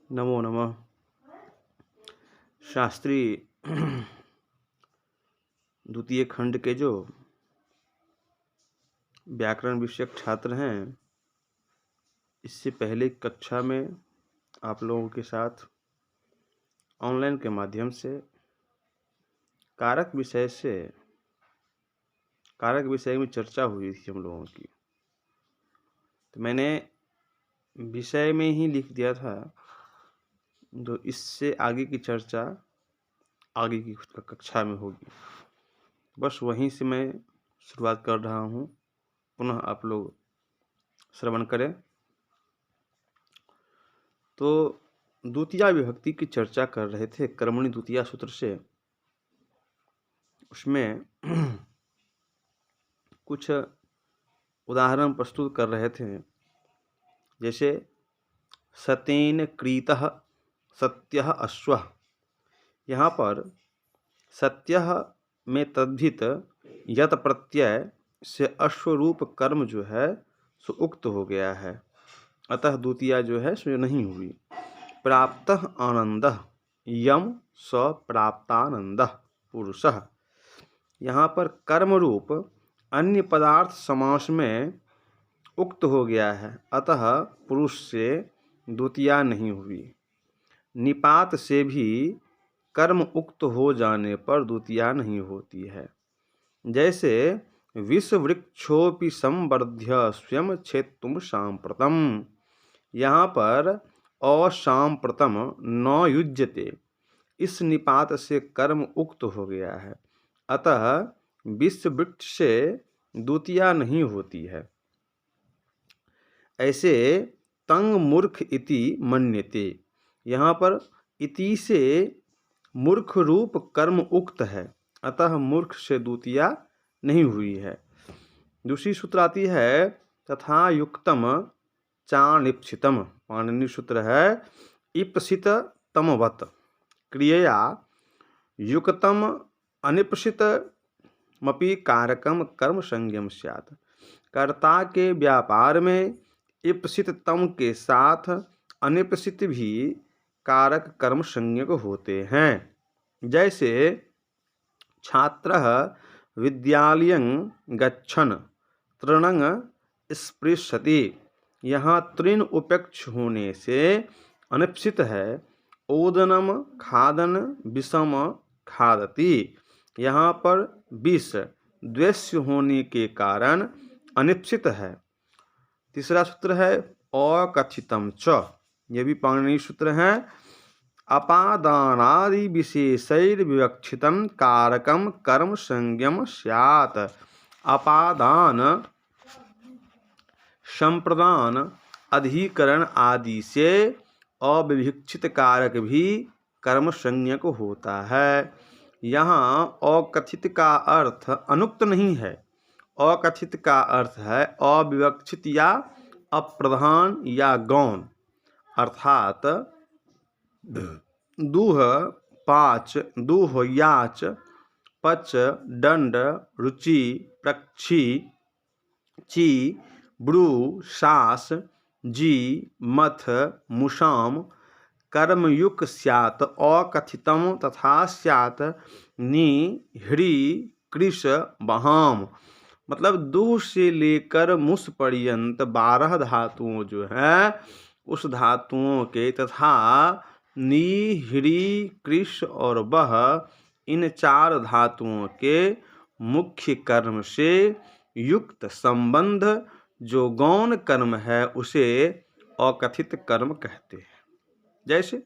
नमो नमः। शास्त्री द्वितीय खंड के जो व्याकरण विषयक छात्र हैं, इससे पहले कक्षा में आप लोगों के साथ ऑनलाइन के माध्यम से कारक विषय में चर्चा हुई थी हम लोगों की। तो मैंने विषय में ही लिख दिया था, तो इससे आगे की चर्चा आगे की कक्षा में होगी। बस वहीं से मैं शुरुआत कर रहा हूँ, पुनः आप लोग श्रवण करें। तो द्वितीया विभक्ति की चर्चा कर रहे थे कर्मणि द्वितीया सूत्र से। उसमें कुछ उदाहरण प्रस्तुत कर रहे थे, जैसे सतेन क्रीतः सत्यः अश्वः। यहाँ पर सत्यः में तद्धित यत प्रत्यय से अश्वरूप कर्म जो है सो उक्त हो गया है, अतः द्वितीया जो है सो नहीं हुई। प्राप्तः आनंदः यम स प्राप्तानंदः पुरुषः। यहाँ पर कर्म रूप अन्य पदार्थ समास में उक्त हो गया है, अतः पुरुष से द्वितीया नहीं हुई। निपात से भी कर्म उक्त हो जाने पर द्वितीया नहीं होती है। जैसे विषवृक्षोपि संवर्ध्य स्वयं क्षेत्तुम सांप्रतम। यहाँ पर असांप्रतम न युज्यते, इस निपात से कर्म उक्त हो गया है, अतः विषवृक्ष से द्वितीया नहीं होती है। ऐसे तंग मूर्ख इति मन्यते, यहाँ पर इति से मूर्ख रूप कर्म उक्त है, अतः मूर्ख से द्वितीया नहीं हुई है। दूसरी सूत्र आती है तथा युक्तम चानिप्सितम। पाणिनि सूत्र है इप्सित तमवत क्रियया युक्तम अनिप्सितमपि कारकम कर्म संज्ञम स्यात्। कर्ता के व्यापार में इप्सित तम के साथ अनिप्सित भी कारक कर्म संज्ञक होते हैं। जैसे छात्रः विद्यालयं गच्छन् तृणं स्पृशति। यहाँ तृण उपेक्ष होने से अनिप्सित है। ओदनम खादन विषम खादति। यहाँ पर विष द्वेष्य होने के कारण अनिप्सित है। तीसरा सूत्र है अकथितम च, ये भी पाणिनि सूत्र है। अपादानादि विशेषैर विवक्षितम कारकम कर्म संज्ञम स्यात्। अपादान, संप्रदान, अधिकरण आदि से अविवक्षित कारक भी कर्म संज्ञक होता है। यहाँ अकथित का अर्थ अनुक्त नहीं है। अकथित का अर्थ है अविवक्षित या अप्रधान या गौण, अर्थात दूह, पाच, दूह, याच, पच, दंड, रुचि, प्रक्षी, ची, ब्रू, शास, जी, मथ, मुषाम कर्मयुक्त स्यात् अकथितम तथा स्यात् नि, ह्री, कृश, बहाम। मतलब दूह से लेकर मुस पर्यंत 12 धातुओं जो है, उस धातुओं के तथा नी, ह्री, कृश और बह, इन 4 धातुओं के मुख्य कर्म से युक्त संबंध जो गौण कर्म है उसे अकथित कर्म कहते हैं। जैसे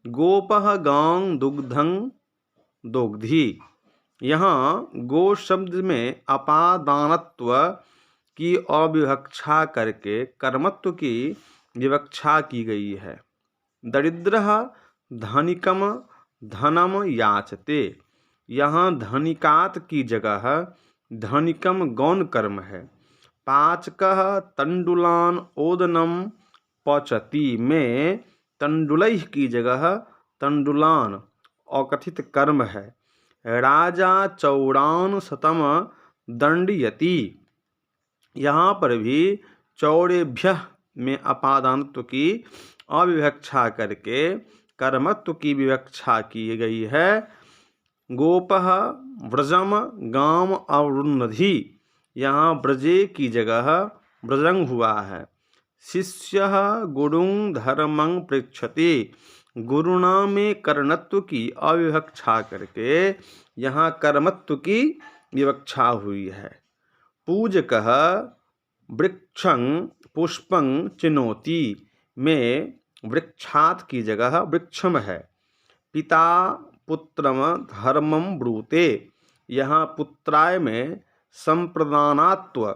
गोपः गां दुग्धं दोग्धी। यहाँ गो शब्द में अपादानत्व की अविवक्षा करके कर्मत्व की विवक्षा की गई है। दरिद्रः धनिकम धनम याचते। यहाँ धनिकात की जगह धनिकम गौण कर्म है। पाचकः तंडुलान ओदनम पचति में तंडुलैः की जगह तंडुलान अकथित कर्म है। राजा चौड़ान शतम दंडयति। यहाँ पर भी चौड़ेभ्यः में अपादानत्व की अविवक्षा करके कर्मत्व की विवक्षा की गई है। गोपः व्रजम गाम अवरुन्धि, यहाँ ब्रजे की जगह ब्रजंग हुआ है। शिष्यः गुरुं धर्मं पृच्छति, गुरुणा में कर्णत्व की अविवक्षा करके यहाँ कर्मत्व की विवक्षा हुई है। पूजकः वृक्षं पुष्पं चिनोति में वृक्षात की जगह वृक्षम है। पिता पुत्रम धर्मम ब्रूते, यहाँ पुत्राय में संप्रदानात्व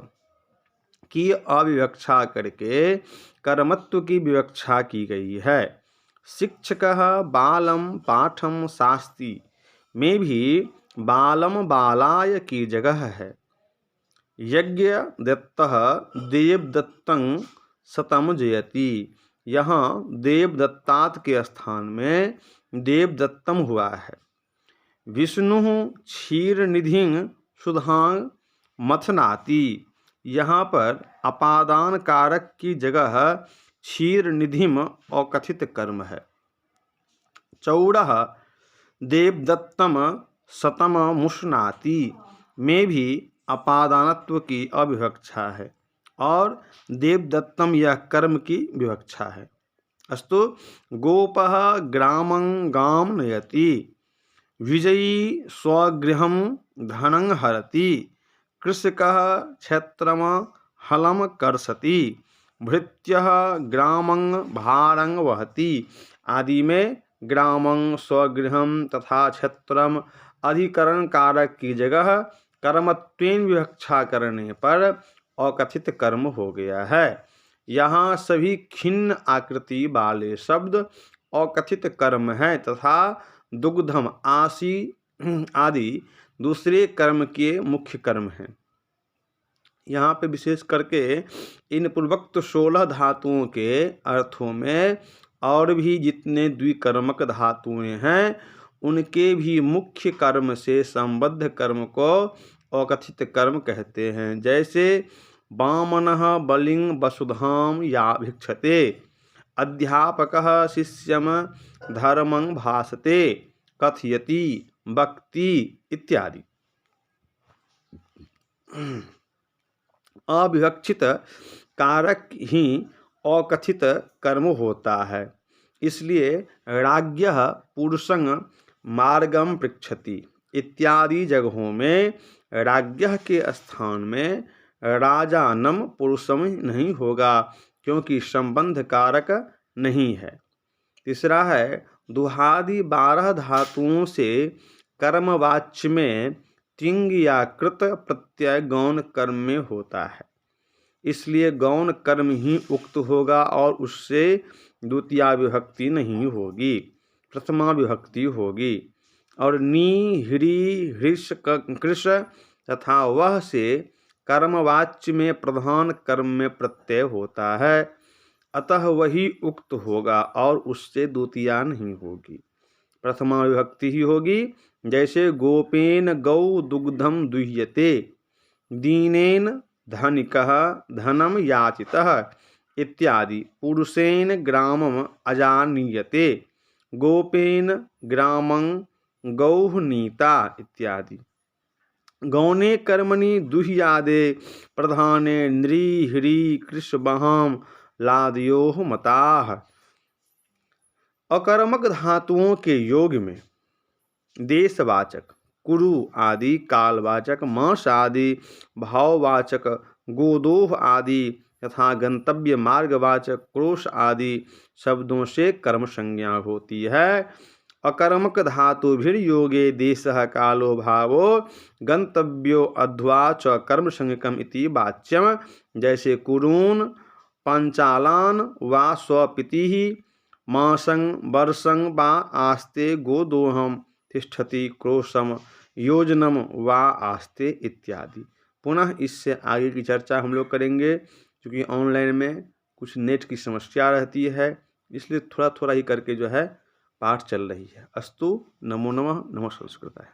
की अविवक्षा करके कर्मत्व की विवक्षा की गई है। शिक्षकः बालम पाठम शास्ति में भी बालम बालाय की जगह है। यज्ञ दत्तः देवदत्तं शतम जयति, यहाँ देवदत्तात के स्थान में देवदत्तम हुआ है। विष्णु क्षीरनिधिं सुधां मथनाति, यहाँ पर अपादान कारक की जगह क्षीरनिधिम अकथित कर्म है। चौड़ः देवदत्तम शतम मुष्णाति में भी अपादानत्व की अविवक्षा है और देवदत्तम यह कर्म की विवक्षा है। अस्तु गोपः ग्रामं गाम नयति, विजयी स्वगृहं धनं हरति, कृषकः क्षेत्रम हलं कर्षति, भृत्यः ग्रामं भारं वहति आदि में ग्रामं स्वगृहं तथा क्षेत्रम अधिकरण कारक की जगह कर्मत्वेन विवक्षा करने पर अकथित कर्म हो गया है। यहाँ सभी खिन्न आकृति वाले शब्द अकथित कर्म हैं तथा दुग्धम आसी आदि दूसरे कर्म के मुख्य कर्म हैं। यहाँ पे विशेष करके इन पूर्वोक्त 16 धातुओं के अर्थों में और भी जितने द्विकर्मक धातुएं हैं उनके भी मुख्य कर्म से संबद्ध कर्म को अकथित कर्म कहते हैं। जैसे वामनः बलिं वसुधां या भिक्षते, अध्यापकः शिष्यं धर्मं भाषते, कथयति, वक्ति इत्यादि। अविवक्षित कारक ही अकथित कर्म होता है। इसलिए राज्ञः पुरुषं मार्गम पृच्छति इत्यादि जगहों में राज्ञः के स्थान में राजानम पुरुषम नहीं होगा क्योंकि संबंध कारक नहीं है। तीसरा है दुहादि 12 धातुओं से कर्मवाच्य में तिंग या कृत प्रत्यय गौण कर्म में होता है। इसलिए गौण कर्म ही उक्त होगा और उससे द्वितीया विभक्ति नहीं होगी, प्रथमा विभक्ति होगी। और नी ह्री हृष कृष तथा वह से कर्मवाच्य में प्रधान कर्म में प्रत्यय होता है, अतः वही उक्त होगा और उससे द्वितीया नहीं होगी, प्रथमा विभक्ति ही होगी। जैसे गोपेन गौ दुग्धम दुह्यते, दीनेन धनिकः धनम याचितः इत्यादि। पुरुषेन ग्रामम अजानीयते, गोपेन ग्रामं गौः नीता इत्यादि। गौणे कर्मणि दुह्यादे प्रधाने नृ ह्री कृष बहाम लादयोः मताः। अकर्मक धातुओं के योग में देशवाचक कुरु आदि, कालवाचक मास आदि, भाववाचक गोदोह आदि तथा गंतव्य मार्गवाचक क्रोश आदि शब्दों से कर्म संज्ञा होती है। अकर्मक धातुभिर योगे देशः कालो भावो गंतव्यो अध्वा च कर्म संज्ञकम इति वाच्यम। जैसे कुरून् पंचालान वा स्वपितिः मासं वर्षं वा आस्ते गोदोहम तिष्ठति क्रोशम योजनम वा आस्ते इत्यादि। पुनः इससे आगे की चर्चा हम लोग करेंगे क्योंकि ऑनलाइन में कुछ नेट की समस्या रहती है, इसलिए थोड़ा थोड़ा ही करके जो है पाठ चल रही है। अस्तु, नमो नमः, नमः संस्कृताय।